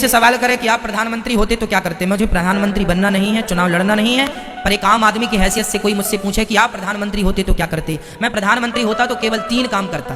से सवाल करे कि आप प्रधानमंत्री होते तो क्या करते, मुझे प्रधानमंत्री बनना नहीं है, चुनाव लड़ना नहीं है, पर एक आम आदमी की हैसियत से कोई मुझसे पूछे कि आप प्रधानमंत्री होते तो क्या करते, मैं प्रधानमंत्री होता तो केवल 3 काम करता,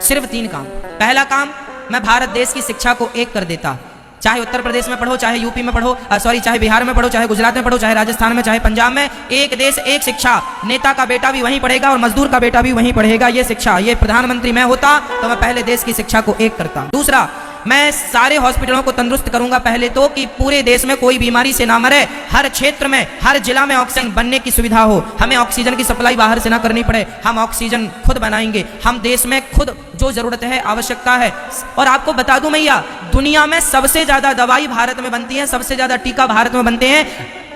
सिर्फ 3 काम। पहला काम, मैं भारत देश की शिक्षा को एक कर देता। चाहे उत्तर प्रदेश में पढ़ो, चाहे यूपी में पढ़ो, चाहे बिहार में पढ़ो, चाहे गुजरात में पढ़ो, चाहे राजस्थान में, चाहे पंजाब में, एक देश एक शिक्षा। नेता का बेटा भी वहीं पढ़ेगा और मजदूर का बेटा भी वहीं पढ़ेगा, ये शिक्षा। ये प्रधानमंत्री मैं होता तो मैं पहले देश की शिक्षा को एक करता। दूसरा, मैं सारे हॉस्पिटलों को तंदुरुस्त करूंगा पहले तो, कि पूरे देश में कोई बीमारी से ना मरे, हर क्षेत्र में, हर जिला में ऑक्सीजन बनने की सुविधा हो, हमें ऑक्सीजन की सप्लाई बाहर से ना करनी पड़े, हम ऑक्सीजन खुद बनाएंगे, हम देश में खुद जो जरूरत है, आवश्यकता है। और आपको बता दूं भैया, दुनिया में सबसे ज्यादा दवाई भारत में बनती है, सबसे ज्यादा टीका भारत में बनते हैं,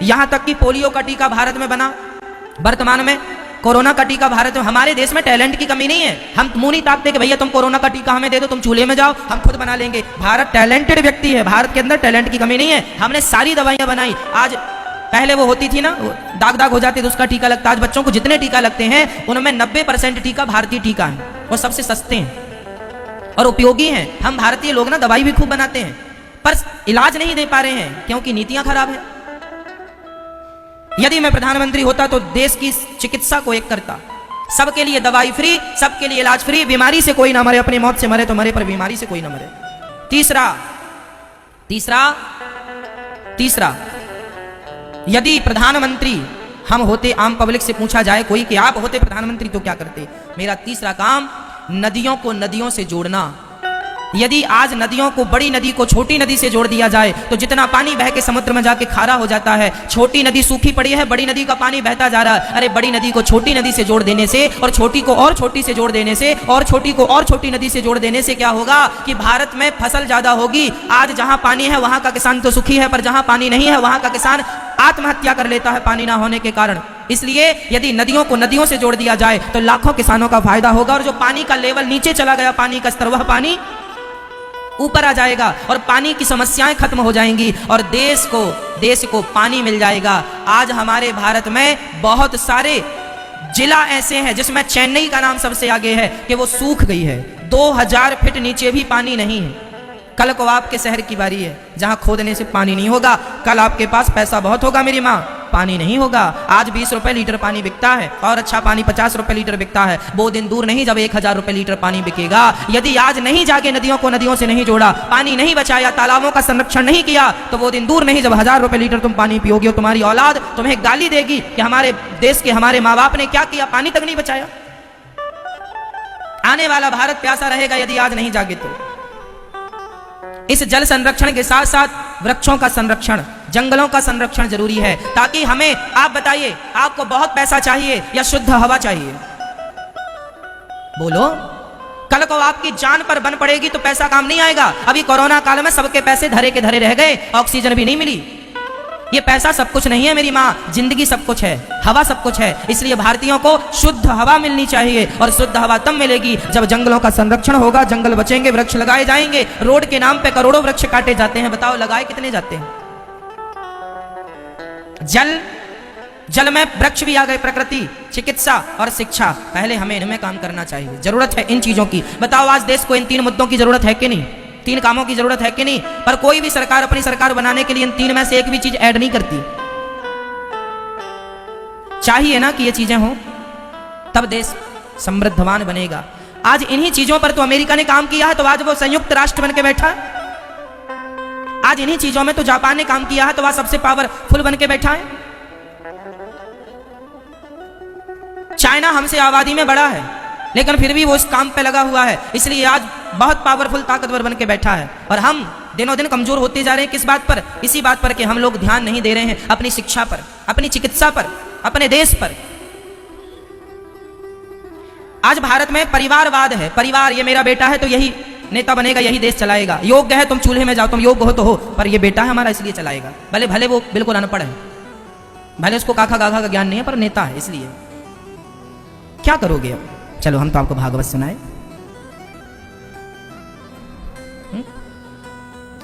यहां तक कि पोलियो का टीका भारत में बना, वर्तमान में कोरोना का टीका भारत में। हमारे देश में टैलेंट की कमी नहीं है, हम मुंह नहीं ताकते कि भैया तुम कोरोना का टीका हमें दे दो, तुम चूल्हे में जाओ, हम खुद बना लेंगे। भारत टैलेंटेड व्यक्ति है, भारत के अंदर टैलेंट की कमी नहीं है, हमने सारी दवाइयां बनाई। आज पहले वो होती थी ना, दाग दाग हो जाते तो उसका टीका लगता, आज बच्चों को जितने टीका लगते हैं उनमें 90% टीका भारतीय टीका है और सबसे सस्ते हैं और उपयोगी हैं। हम भारतीय लोग ना दवाई भी खूब बनाते हैं पर इलाज नहीं दे पा रहे हैं क्योंकि नीतियां खराब हैं। यदि मैं प्रधानमंत्री होता तो देश की चिकित्सा को एक करता, सबके लिए दवाई फ्री, सबके लिए इलाज फ्री, बीमारी से कोई ना मरे, अपनी मौत से मरे तो मरे पर बीमारी से कोई ना मरे। तीसरा, यदि प्रधानमंत्री हम होते, आम पब्लिक से पूछा जाए कोई कि आप होते प्रधानमंत्री तो क्या करते, मेरा तीसरा काम, नदियों को नदियों से जोड़ना। यदि आज नदियों को, बड़ी नदी को छोटी नदी से जोड़ दिया जाए तो जितना पानी बह के समुद्र में जाके खारा हो जाता है, छोटी नदी सूखी पड़ी है, बड़ी नदी का पानी बहता जा रहा है। अरे बड़ी नदी को छोटी नदी से जोड़ देने से और छोटी को और छोटी से जोड़ देने से और छोटी को और छोटी नदी से जोड़ देने से क्या होगा कि भारत में फसल ज्यादा होगी। आज जहां पानी है वहां का किसान तो सुखी है, पर जहां पानी नहीं है वहां का किसान आत्महत्या कर लेता है पानी ना होने के कारण। इसलिए यदि नदियों को नदियों से जोड़ दिया जाए तो लाखों किसानों का फायदा होगा और जो पानी का लेवल नीचे चला गया, पानी का स्तर, वह पानी ऊपर आ जाएगा और पानी की समस्याएं खत्म हो जाएंगी और देश को पानी मिल जाएगा। आज हमारे भारत में बहुत सारे जिला ऐसे हैं जिसमें चेन्नई का नाम सबसे आगे है कि वो सूख गई है, 2000 फीट नीचे भी पानी नहीं है। कल को आपके शहर की बारी है जहां खोदने से पानी नहीं होगा, कल आपके पास पैसा बहुत होगा मेरी माँ, पानी नहीं होगा। आज 20 रुपए लीटर पानी बिकता है और अच्छा पानी 50 रुपए लीटर बिकता है। वो दिन दूर नहीं जब 1000 रुपए लीटर पानी बिकेगा। यदि आज नहीं जाके नदियों को नदियों से नहीं जोड़ा, पानी नहीं बचाया, तालाबों का संरक्षण नहीं किया, तो वो दिन दूर नहीं जब 1000 रुपए लीटर तुम पानी पियोगे और तुम्हारी औलाद तुम्हें गाली देगी कि हमारे देश के हमारे माँ बाप ने क्या किया, पानी तक नहीं बचाया। आने वाला भारत प्यासा रहेगा यदि आज नहीं जागे तो। इस जल संरक्षण के साथ साथ वृक्षों का संरक्षण, जंगलों का संरक्षण जरूरी है, ताकि हमें, आप बताइए, आपको बहुत पैसा चाहिए या शुद्ध हवा चाहिए? बोलो। कल को आपकी जान पर बन पड़ेगी तो पैसा काम नहीं आएगा। अभी कोरोना काल में सबके पैसे धरे के धरे रह गए, ऑक्सीजन भी नहीं मिली। ये पैसा सब कुछ नहीं है मेरी माँ, जिंदगी सब कुछ है, हवा सब कुछ है। इसलिए भारतीयों को शुद्ध हवा मिलनी चाहिए और शुद्ध हवा तब मिलेगी जब जंगलों का संरक्षण होगा, जंगल बचेंगे, वृक्ष लगाए जाएंगे। रोड के नाम पे करोड़ों वृक्ष काटे जाते हैं, बताओ लगाए कितने जाते हैं? जल में वृक्ष भी आ गए, प्रकृति, चिकित्सा और शिक्षा। पहले हमें इनमें काम करना चाहिए, जरूरत है इन चीजों की। बताओ आज देश को इन 3 मुद्दों की जरूरत है कि नहीं? 3 कामों की जरूरत है कि नहीं? पर कोई भी सरकार अपनी सरकार बनाने के लिए इन 3 में से एक भी चीज ऐड नहीं करती। चाहिए ना कि ये चीजें हों, तब देश समृद्धवान बनेगा। आज इन्हीं चीजों पर तो अमेरिका ने काम किया है, तो आज वो संयुक्त राष्ट्र बन के बैठा है। आज इन्हीं चीजों में तो जापान ने काम किया है, तो वह सबसे पावरफुल बन के बैठा है। चाइना हमसे आबादी में बड़ा है लेकिन फिर भी वो इस काम पे लगा हुआ है, इसलिए आज बहुत पावरफुल, ताकतवर बन के बैठा है। और हम दिनों दिन कमजोर होते जा रहे हैं। किस बात पर? इसी बात पर कि हम लोग ध्यान नहीं दे रहे हैं अपनी शिक्षा पर, अपनी चिकित्सा पर, अपने देश पर। आज भारत में परिवारवाद है, परिवार, ये मेरा बेटा है तो यही नेता बनेगा, यही देश चलाएगा। योग्य है, तुम चूल्हे में जाओ, तुम योग्य हो तो हो, पर ये बेटा है हमारा इसलिए चलाएगा। भले वो बिल्कुल अनपढ़ है, भले उसको काखा गाखा का ज्ञान नहीं है, पर नेता है इसलिए। क्या करोगे अब? चलो हम तो आपको भागवत सुनाए।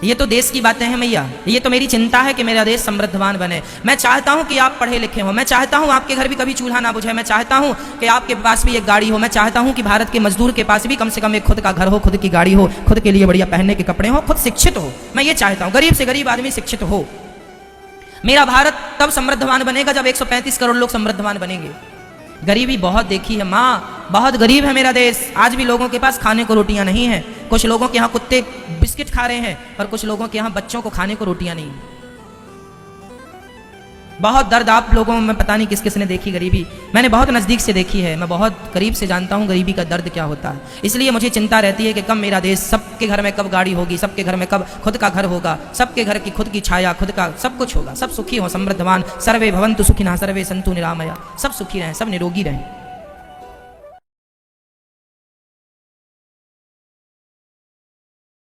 ये तो देश की बातें हैं मैया, ये तो मेरी चिंता है कि मेरा देश समृद्धवान बने। मैं चाहता हूं कि आप पढ़े लिखे हो, मैं चाहता हूं आपके घर भी कभी चूल्हा ना बुझे, मैं चाहता हूं कि आपके पास भी एक गाड़ी हो, मैं चाहता हूं कि भारत के मजदूर के पास भी कम से कम एक खुद का घर हो, खुद की गाड़ी हो, खुद के लिए बढ़िया पहनने के कपड़े हो, खुद शिक्षित हो। मैं ये चाहता हूं गरीब से गरीब आदमी शिक्षित हो। मेरा भारत तब समृद्धवान बनेगा जब 135 करोड़ लोग समृद्धवान बनेंगे। गरीबी बहुत देखी है माँ, बहुत गरीब है मेरा देश। आज भी लोगों के पास खाने को रोटियां नहीं है। कुछ लोगों के यहाँ कुत्ते बिस्किट खा रहे हैं और कुछ लोगों के यहाँ बच्चों को खाने को रोटियां नहीं। बहुत दर्द आप लोगों में पता नहीं किस किस ने देखी गरीबी। मैंने बहुत नज़दीक से देखी है, मैं बहुत करीब से जानता हूँ गरीबी का दर्द क्या होता है। इसलिए मुझे चिंता रहती है कि कब मेरा देश, सबके घर में कब गाड़ी होगी, सबके घर में कब खुद का घर होगा, सबके घर की खुद की छाया, खुद का सब कुछ होगा, सब सुखी हो, समृद्धवान। सर्वे भवन्तु सुखिनः सर्वे सन्तु निरामया, सब सुखी रहें, सब निरोगी रहें।